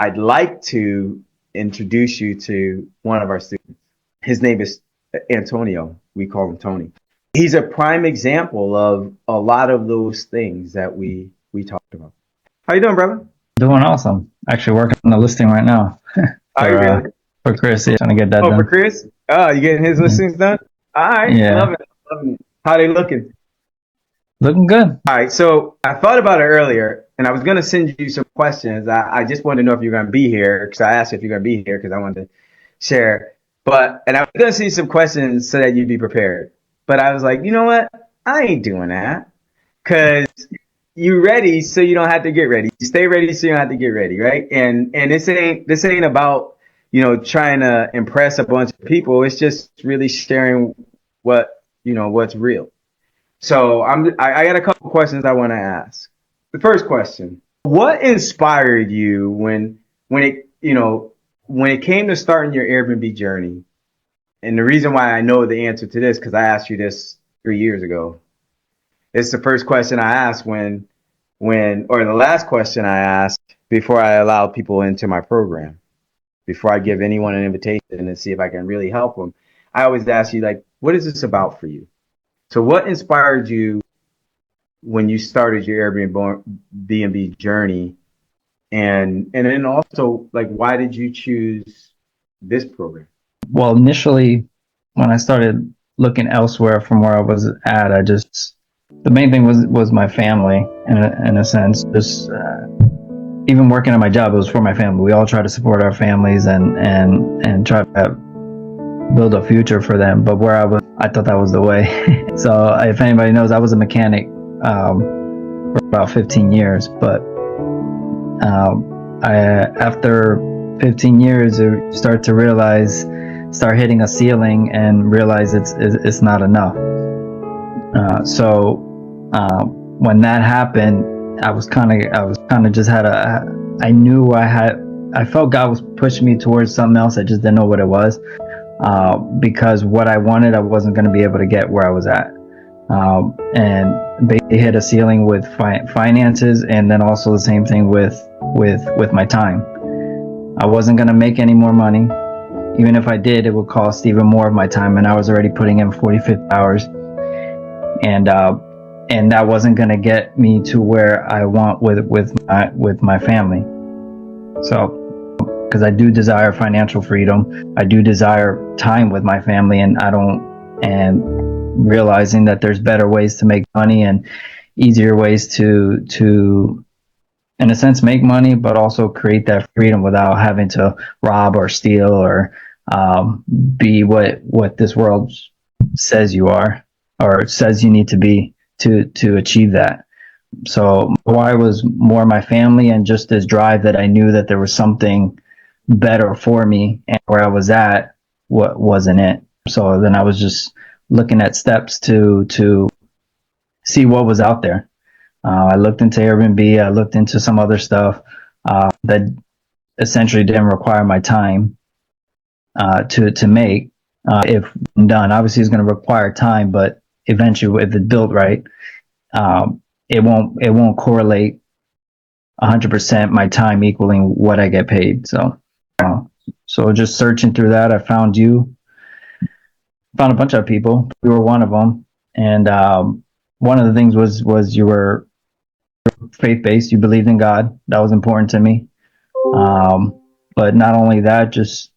I'd like to introduce you to one of our students. His name is Antonio. We call him Tony. He's a prime example of a lot of those things that we talked about. How you doing, brother? Doing awesome. Actually working on the listing right now Are you for uh really? for Chris. Yeah, trying to get that Oh, for done. Chris? Oh, you getting his Mhm. listings done? All right, love Yeah, it, loving it. How they looking? looking good. All right, so I thought about it earlier, and I was gonna send you some questions. I just wanted to know if you're gonna be here because I asked you if you're gonna be here because I wanted to share. And I was gonna send you some questions so that you'd be prepared. But I was like, you know what? I ain't doing that because you ready so you don't have to get ready. You stay ready so you don't have to get ready, right? And this ain't about trying to impress a bunch of people. It's just really sharing what's real. So I got a couple questions I want to ask. The first question: what inspired you when it came to starting your Airbnb journey? And the reason why I know the answer to this because I asked you this 3 years ago. It's the first question I asked or the last question I asked before I allow people into my program. Before I give anyone an invitation and see if I can really help them, I always ask you like, what is this about for you? So what inspired you when you started your Airbnb B&B journey, and then also like why did you choose this program? Well, initially when I started looking elsewhere from where I was at, I just the main thing was my family in a sense. Just even working at my job, it was for my family. We all try to support our families and try to build a future for them. But where I was, I thought that was the way. So if anybody knows, I was a mechanic for about 15 years. But after 15 years, you start hitting a ceiling and realize it's not enough. When that happened, I was kind of just I knew I felt God was pushing me towards something else. I just didn't know what it was. Because what I wanted, I wasn't going to be able to get where I was at. And basically hit a ceiling with finances, and then also the same thing with my time. I wasn't going to make any more money. Even if I did, it would cost even more of my time, and I was already putting in 40, 50 hours. And that wasn't going to get me to where I want with my family. So, because I do desire financial freedom, I do desire time with my family, and realizing that there's better ways to make money and easier ways to in a sense make money, but also create that freedom without having to rob or steal or be what this world says you are or says you need to be to achieve that. So why was more my family and just this drive that I knew that there was something better for me, and where I was at what wasn't it. So then I was just looking at steps to see what was out there. I looked into Airbnb, I looked into some other stuff that essentially didn't require my time to make. If done, obviously it's going to require time, but eventually, if it's built right, it won't correlate 100% my time equaling what I get paid. Uh, so just searching through that, I found you, found a bunch of people. You were one of them, and one of the things was you were faith based. You believed in God. That was important to me. But not only that, just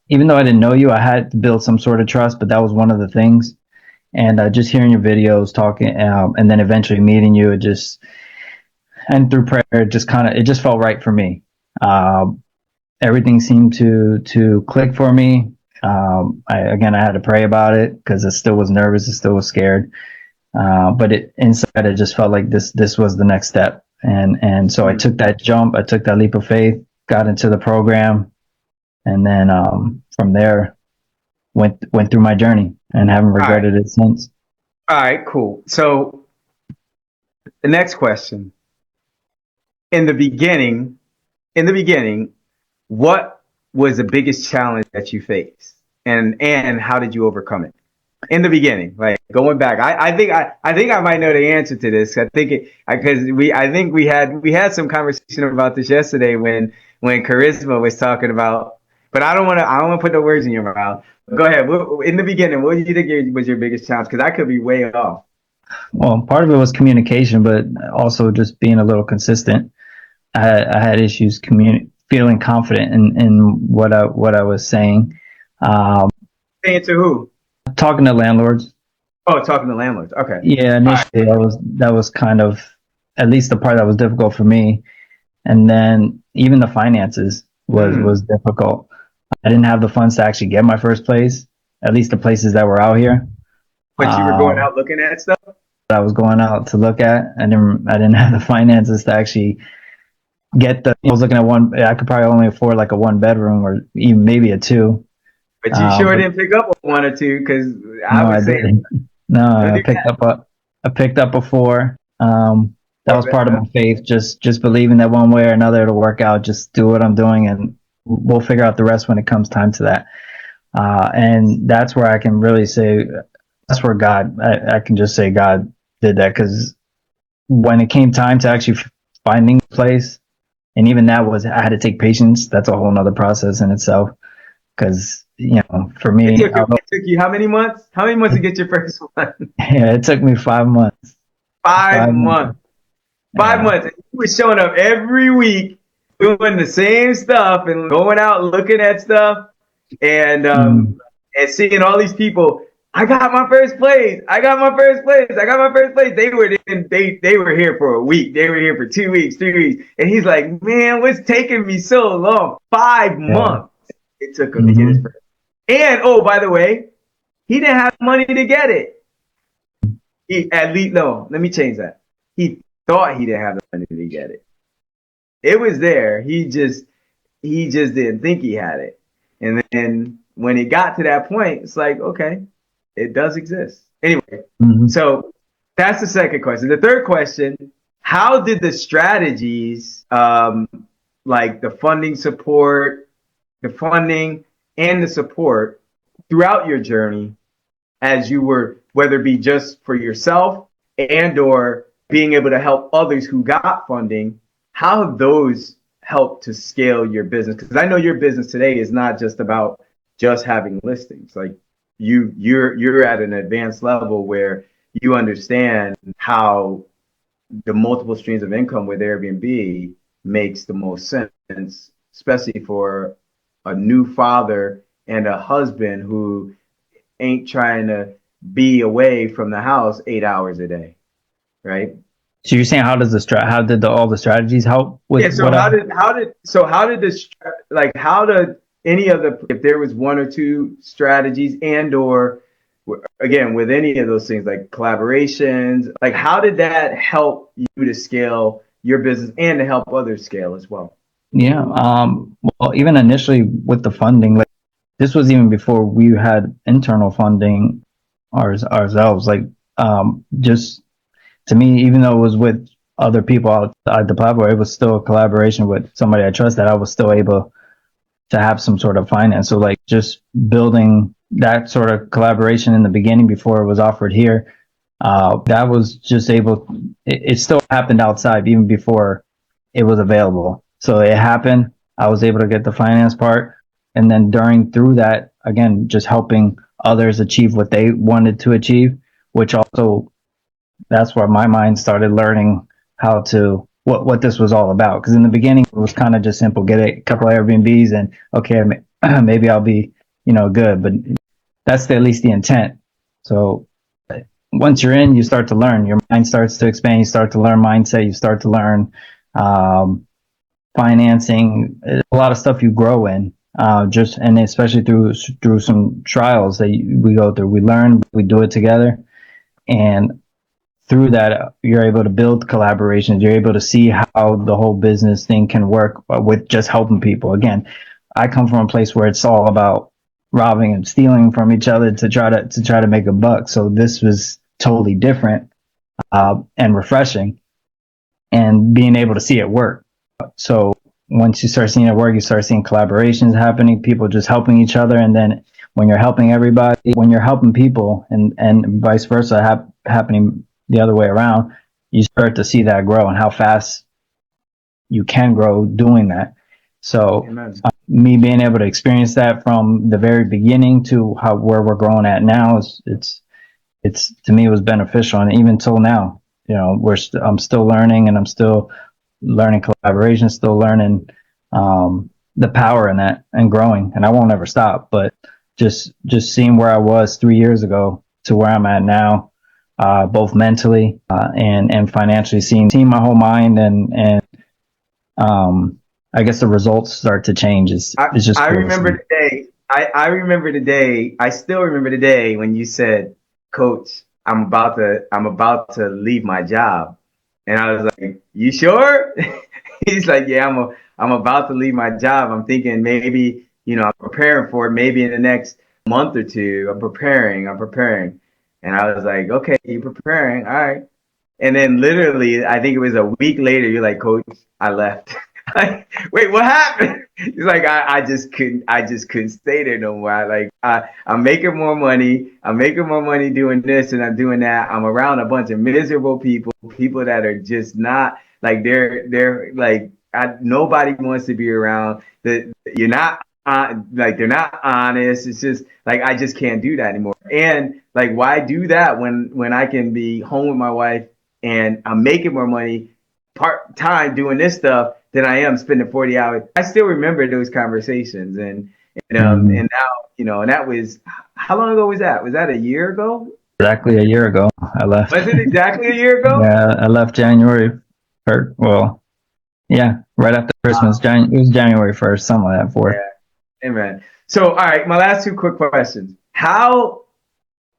even though I didn't know you, I had to build some sort of trust. But that was one of the things. And just hearing your videos, talking, and then eventually meeting you, and through prayer, it just felt right for me. Everything seemed to click for me. I had to pray about it because I still was nervous, I still was scared. But inside, it just felt like this was the next step. And so I took that jump, I took that leap of faith, got into the program, and then from there went through my journey and haven't All right, regretted it since. all right, cool. So the next question: in the beginning, in the beginning, what was the biggest challenge that you faced, and how did you overcome it? in the beginning, like going back. I think I might know the answer to this. I think it because I think we had some conversation about this yesterday when Charisma was talking about. But I don't want to put the words in your mouth. Go ahead. In the beginning, what do you think was your biggest challenge? Because I could be way off. Well, part of it was communication, but also just being a little consistent. I had issues feeling confident in what I was saying. Um, Saying to who? Talking to landlords. Oh, talking to landlords. Okay. Yeah, All right. initially that was kind of at least the part that was difficult for me. And then even the finances was Hmm. difficult. I didn't have the funds to actually get my first place, at least the places that were out here. But you were going Um, out looking at stuff. that I was going out to look at. I didn't have the finances to actually get the. I was looking at one. I could probably only afford like a one bedroom or even maybe a two. But you sure But didn't pick up on one or two because I no, I would say didn't. No, don't I do picked up a. I picked up a four. That was part of that. my faith. Just believing that one way or another it'll work out. Just do what I'm doing, and we'll figure out the rest when it comes time to that. And that's where I can really say that's where I can just say God did that because when it came time to actually finding the place, and even that was I had to take patience. That's a whole nother process in itself. Because for me, It took you how many months? How many months to get your first one? yeah, it took me 5 months. Five 5 months. months. 5 months. Yeah. And you were showing up every week doing the same stuff and going out looking at stuff and Mm, seeing all these people. I got my first place. I got my first place. I got my first place. They were here for a week. They were here for 2 weeks, 3 weeks. And he's like, man, what's taking me so long? Five yeah. months it took him to get his Hmm. first. And oh, by the way, he didn't have money to get it. He at least no, let me change that. He thought he didn't have the money to get it. It was there. He just didn't think he had it. And then when it got to that point, it's like, okay, it does exist. Anyway, Hmm. so that's the second question. The third question, how did the strategies like the funding and the support throughout your journey as you were, whether it be just for yourself and or being able to help others who got funding, how have those helped to scale your business? Because I know your business today is not just about just having listings. Like you're at an advanced level where you understand how the multiple streams of income with Airbnb makes the most sense, especially for a new father and a husband who ain't trying to be away from the house 8 hours a day, right? So you're saying how did all the strategies help Yeah. with So what I? how did this like how did any of the if there was one or two strategies and or again with any of those things like collaborations, like how did that help you to scale your business and to help others scale as well? Yeah. Well, even initially with the funding, like this was even before we had internal funding ourselves. Like, just to me, even though it was with other people outside the platform, it was still a collaboration with somebody I trust that I was still able to have some sort of finance. So like just building that sort of collaboration in the beginning before it was offered here, that was just it still happened outside even before it was available. So it happened. I was able to get the finance part. And then through that, again, just helping others achieve what they wanted to achieve, which also that's where my mind started learning how to what this was all about. Because in the beginning, it was kind of just simple: get a couple of Airbnbs, and okay, maybe I'll be good. But that's at least the intent. So once you're in, you start to learn. Your mind starts to expand. You start to learn mindset. You start to learn um, financing. A lot of stuff you grow in. Just and especially through some trials that we go through, we learn, we do it together, and through that you're able to build collaborations. You're able to see how the whole business thing can work with just helping people. Again, I come from a place where it's all about robbing and stealing from each other to try to make a buck. So this was totally different, and refreshing, and being able to see it work. So once you start seeing it work, you start seeing collaborations happening, people just helping each other, and then when you're helping everybody, when you're helping people, and vice versa, happening the other way around, you start to see that grow and how fast you can grow doing that. So Amen. me being able to experience that from the very beginning to how where we're growing at now is it's to me it was beneficial, and even till now, I'm still learning, and I'm still learning collaboration, still learning the power in that and growing, and I won't ever stop. But just seeing where I was 3 years ago to where I'm at now, both mentally and financially, seeing my whole mind and I guess the results start to change is just I cool to remember see. the day. I remember the day. I still remember the day when you said, "Coach, I'm about to leave my job," and I was like, "You sure?" He's like, "Yeah, I'm about to leave my job. I'm thinking maybe, I'm preparing for it. Maybe in the next month or two. I'm preparing." And I was like, "Okay, you preparing? All right." And then literally, I think it was a week later, you're like, Coach, I left. Like, wait, what happened? He's like, I just couldn't stay there no more. I'm making more money. I'm making more money doing this and I'm doing that. I'm around a bunch of miserable people, people that are just not like they're like nobody wants to be around. That you're not like they're not honest. It's just like I just can't do that anymore. And like, why do that when I can be home with my wife and I'm making more money part time doing this stuff than I am spending 40 hours. I still remember those conversations Mm-hmm. and now, and that was how long ago was that? Was that a year ago? Exactly a year ago, I left. Was it exactly a year ago? Yeah, I left January. Well, yeah, right after Christmas. It was January 1st, something like that. Fourth. Yeah, amen. So, all right, my last two quick questions. How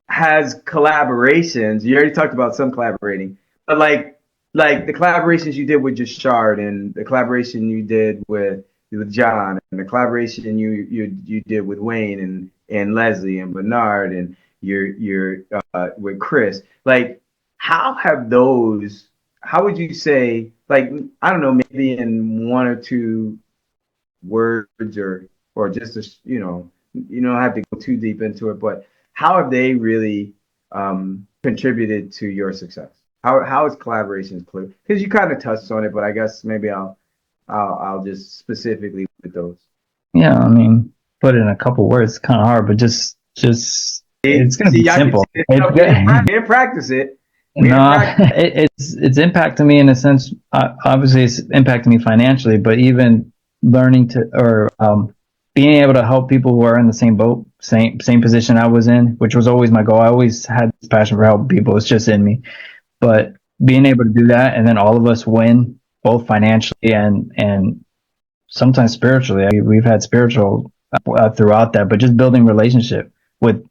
has collaborations, you already talked about some collaborating, but like the collaborations you did with Jashard and the collaboration you did with John and the collaboration you did with Wayne and Leslie and Bernard and your with Chris. Like how have those how would you say like I don't know maybe in one or two words or just you don't have to go too deep into it, but how have they really contributed to your success? How is collaborations clear? Because you kind of touched on it, but I guess maybe I'll just specifically with those. Yeah, I mean, put it in a couple words, kind of hard, but just it's gonna be See, I can simple. see this It's stuff. good. We didn't practice it. We didn't No, practice. it's impacted me in a sense. Obviously, it's impacted me financially, but even learning to or being able to help people who are in the same boat, same position I was in, which was always my goal. I always had this passion for helping people. It's just in me. But being able to do that, and then all of us win, both financially and sometimes spiritually. We've had spiritual throughout that, but just building relationship with,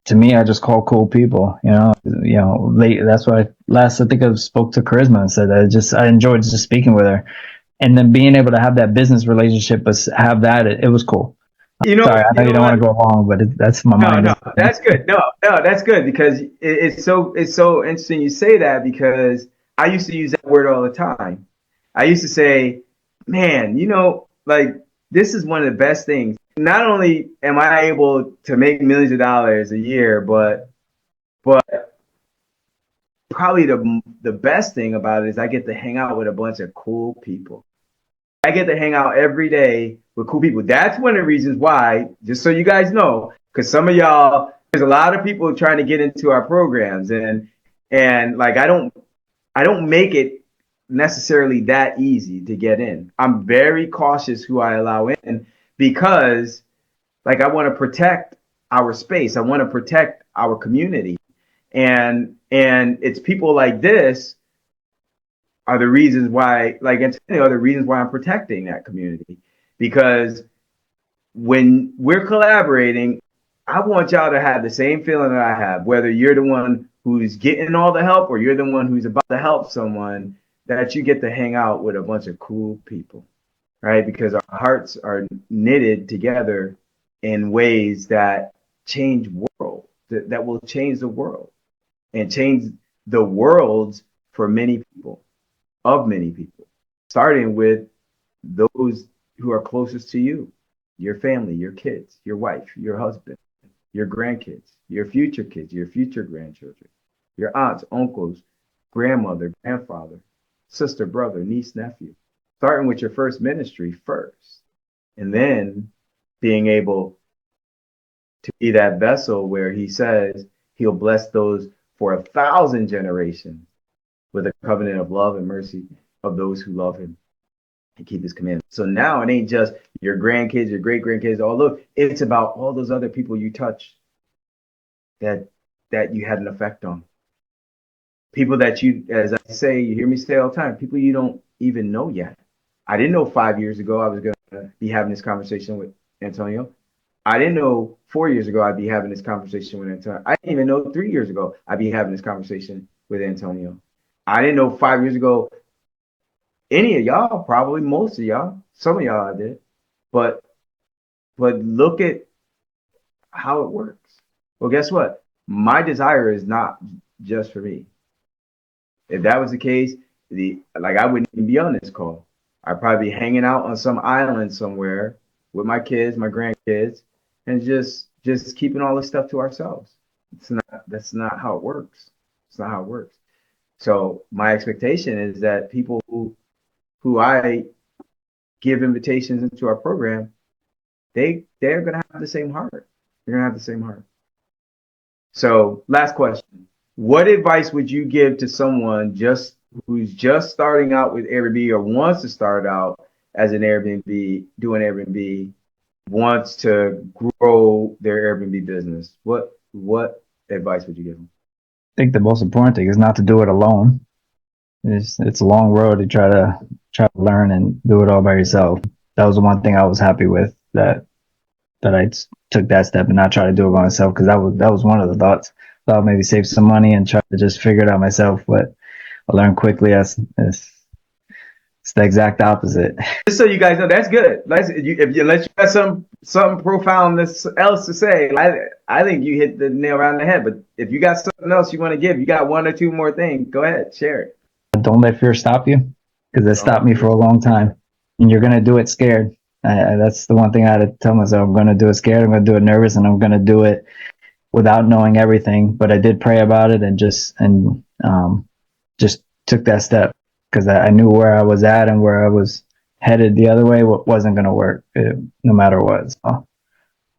to me, I just call cool people. Late. That's why last I think I spoke to Charisma and said that I enjoyed just speaking with her, and then being able to have that business relationship, but have that it was cool. Sorry, I You know you know don't want what? to go long, but that's my No, mind. no, that's good. No, that's good because it's so interesting you say that because I used to use that word all the time. I used to say, man, like this is one of the best things. Not only am I able to make millions of dollars a year, but probably the best thing about it is I get to hang out with a bunch of cool people. I get to hang out every day with cool people. That's one of the reasons why, just so you guys know, because some of y'all, there's a lot of people trying to get into our programs, and like I don't make it necessarily that easy to get in. I'm very cautious who I allow in because like I want to protect our space. I want to protect our community. And it's people like this are the reasons why, like Antonio, are the reasons why I'm protecting that community. Because when we're collaborating, I want y'all to have the same feeling that I have, whether you're the one who's getting all the help or you're the one who's about to help someone, that you get to hang out with a bunch of cool people, right? Because our hearts are knitted together in ways that change world, that will change the world and change the worlds for many people, of many people, starting with those who are closest to you. your family, your kids, your wife, your husband, your grandkids, your future kids, your future grandchildren, your aunts, uncles, grandmother, grandfather, sister, brother, niece, nephew. Starting with your first ministry first, and then being able to be that vessel where he says he'll bless those for 1,000 generations with a covenant of love and mercy of those who love him and keep his commandments. So now it ain't just your grandkids, your great grandkids, although it's about all those other people you touch that you had an effect on. People that you, as I say, you hear me say all the time, people you don't even know yet. I didn't know 5 years ago I was going to be having this conversation with Antonio. I didn't know 4 years ago I'd be having this conversation with Antonio. I didn't even know 3 years ago I'd be having this conversation with Antonio. I didn't know 5 years ago any of y'all, probably most of y'all, some of y'all I did. But look at how it works. Well, guess what? My desire is not just for me. If that was the case, I wouldn't even be on this call. I'd probably be hanging out on some island somewhere with my kids, my grandkids, and just keeping all this stuff to ourselves. That's not how it works. It's not how it works. So my expectation is that people who I give invitations into our program, they're gonna have the same heart. They're gonna have the same heart. So last question. What advice would you give to someone who's just starting out with Airbnb or wants to start out as an Airbnb, doing Airbnb, wants to grow their Airbnb business? What advice would you give them? I think the most important thing is not to do it alone. It's a long road to try to learn and do it all by yourself. That was the one thing I was happy with, that I took that step and not try to do it by myself, because that was one of the thoughts. Thought maybe save some money and try to just figure it out myself, but I learned quickly it's the exact opposite. Just so you guys know, that's good. Unless you got something profound else to say, I think you hit the nail right on the head. But if you got something else you want to give, you got one or two more things, go ahead, share it. Don't let fear stop you, because it stopped me for a long time. And you're gonna do it scared. That's the one thing I had to tell myself. I'm gonna do it scared. I'm gonna do it nervous, and I'm gonna do it without knowing everything. But I did pray about it and just took that step, because I knew where I was at and where I was headed the other way wasn't gonna work, no matter what. So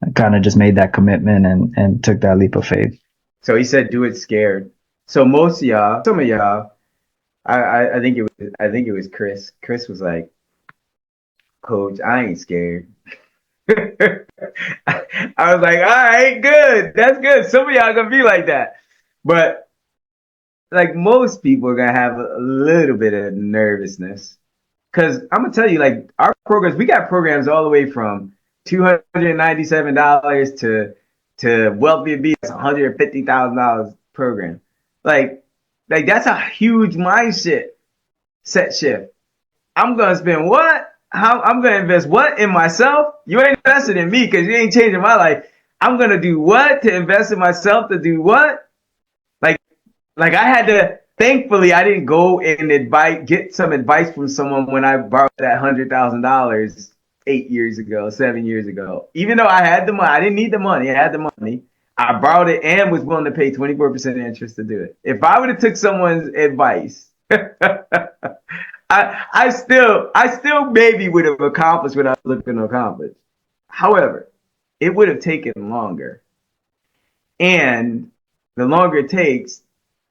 I kind of just made that commitment and took that leap of faith. So he said, "Do it scared." So most of y'all, some of y'all, I think it was Chris. Chris was like, "Coach, I ain't scared." I was like, "All right, good. That's good." Some of y'all gonna be like that, but like most people are gonna have a little bit of nervousness. Cause I'm gonna tell you, like our programs, we got programs all the way from $297 to Wealthy B, that's $150,000 program. Like, like that's a huge mindset set shift. I'm gonna spend what? How I'm gonna invest what in myself? You ain't invested in me because you ain't changing my life. I'm gonna do what to invest in myself to do what? Like like I had to. Thankfully, I didn't go and get some advice from someone when I borrowed that $100,000 8 years ago, 7 years ago. Even though I had the money, I didn't need the money. I had the money. I borrowed it and was willing to pay 24% interest to do it. If I would have took someone's advice, I still maybe would have accomplished what I was looking to accomplish. However, it would have taken longer, and the longer it takes,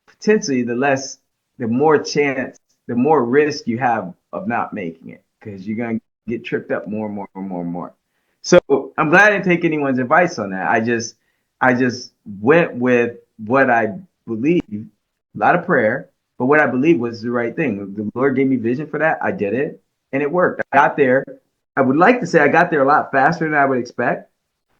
potentially the more chance, the more risk you have of not making it, because you're gonna get tripped up more and more and more and more. So I'm glad I didn't take anyone's advice on that. I just went with what I believe, a lot of prayer, but what I believe was the right thing. The Lord gave me vision for that. I did it, and it worked. I got there. I would like to say I got there a lot faster than I would expect,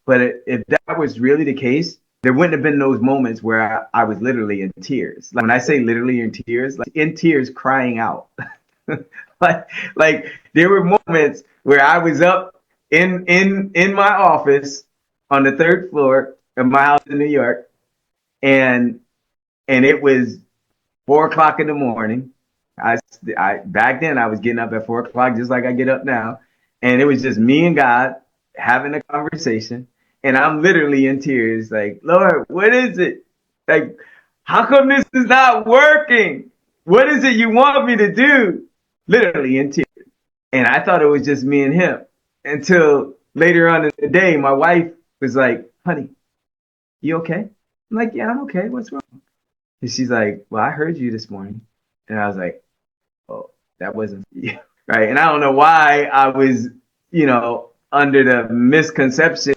but if that was really the case, there wouldn't have been those moments where I was literally in tears. Like when I say literally in tears, like in tears crying out. like there were moments where I was up in my office on the third floor of my house in New York, and it was 4 o'clock in the morning. I back then I was getting up at 4 o'clock just like I get up now, and it was just me and God. having a conversation, and I'm literally in tears, like, Lord, what is it? Like, how come this is not working? What is it you want me to do? Literally in tears. And I thought it was just me and him until later on in the day, my wife was like, honey, you okay? I'm like, yeah, I'm okay. What's wrong? And she's like, well, I heard you this morning. And I was like, oh, that wasn't for you. Right. And I don't know why I was, under the misconception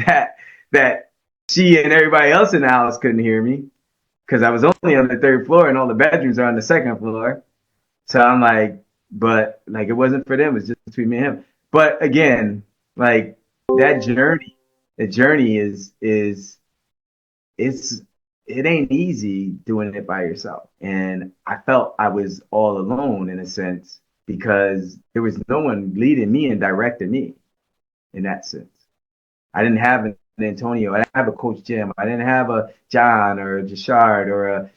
that that she and everybody else in the house couldn't hear me because I was only on the third floor and all the bedrooms are on the second floor. So I'm like, but like it wasn't for them, it's just between me and him. But again, like that journey, the journey is it's it ain't easy doing it by yourself. And I felt I was all alone in a sense because there was no one leading me and directing me in that sense. I didn't have an Antonio. I didn't have a Coach Jim. I didn't have a John or a Jashard or a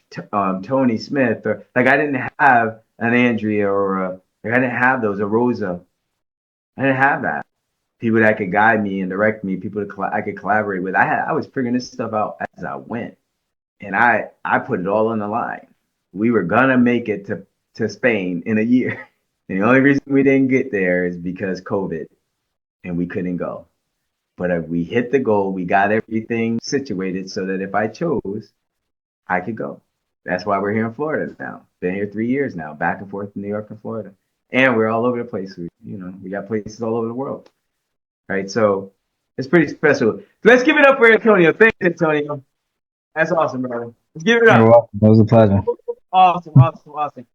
Tony Smith or like I didn't have an Andrea or like I didn't have those a Rosa. I didn't have that. People that could guide me and direct me. People that I could collaborate with. I was figuring this stuff out as I went, and I put it all on the line. We were gonna make it to Spain in a year. And the only reason we didn't get there is because COVID and we couldn't go. But if we hit the goal, we got everything situated so that if I chose, I could go. That's why we're here in Florida now. Been here 3 years now, back and forth to New York and Florida. And we're all over the place. We got places all over the world. Right. So it's pretty special. Let's give it up for Antonio. Thanks, Antonio. That's awesome, brother. Let's give it You're up. welcome. It was a pleasure. Awesome, awesome, awesome.